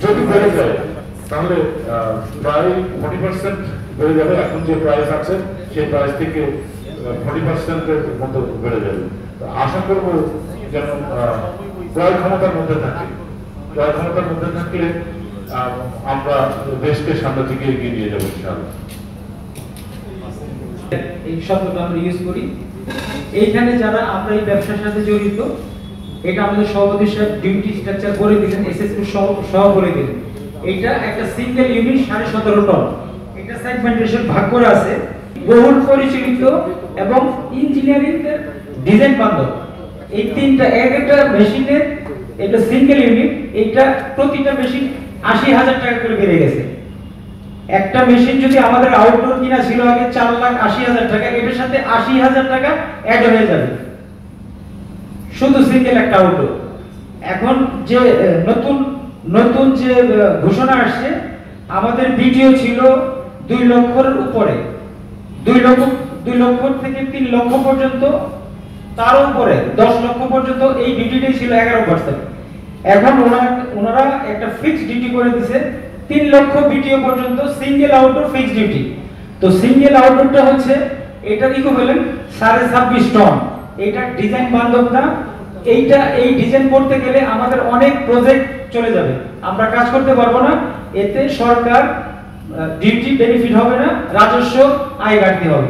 যদি বেড়ে যায় তাহলে প্রায় 40% বেড়ে যাবে। এখন যে প্রাইস আছে সেই প্রাইস থেকে 40%-এর মতো বেড়ে যাবে। আশা করবো যেন ক্রয় ক্ষমতার মধ্যে থাকে, ক্রয় ক্ষমতার মধ্যে থাকলে আমরা দেশকে সামনে থেকে এগিয়ে নিয়ে যাবো ইনশাআল্লাহ। এই শব্দটা আমরা ইউজ করি। এইখানে যারা আমরা এই ব্যবসার সাথে জড়িত, এটা আমাদের সভাপতি সাহেব ডিউটি স্ট্রাকচার করে দিলেন, এসএসপি সহ করে দিলেন। এটা একটা সিঙ্গেল ইউনিট 17.5 টন। এটা সেগমেন্টেশন ভাগ করা আছে, বহুল পরিচালিত এবং ইঞ্জিনিয়ারিং ডিজাইন বান্ধব। এই তিনটা একটা মেশিনের, এটা সিঙ্গেল ইউনিট, এটা প্রতিটা মেশিন 80,000 টাকা করে বেড়ে গেছে। একটা মেশিন যদি আমাদের আউটডোর কিনা ছিল আগে 4,80,000 টাকা, এটার সাথে 80,000 টাকা অ্যাড হয়ে যাবে শুধু সিঙ্গেল একটা আউটডোর। এখন যে নতুন যে ঘোষণা আসছে, আমাদের বিডিও ছিল 2 লক্ষের উপরে, 2 লক্ষ থেকে 3 লক্ষ পর্যন্ত, তার উপরে 10 লক্ষ পর্যন্ত এই ডিউটিটি ছিল 11%। এখন ওনারা একটা ফিক্সড ডিউটি করে দিয়েছে 3 লক্ষ বিটিও পর্যন্ত সিঙ্গেল আউটডোর ফিক্সড ডিউটি। তো সিঙ্গেল আউটডোরটা হচ্ছে এটার ইকুইভ্যালেন্ট 26.5 টন। এটা ডিজাইন বান্ধব না। এই ডিজাইন করতে গেলে আমাদের অনেক প্রজেক্ট চলে যাবে, আমরা কাজ করতে পারবো না। এতে সরকার ডিউটি বেনিফিট হবে না, রাজস্ব আয় ঘাটতি হবে।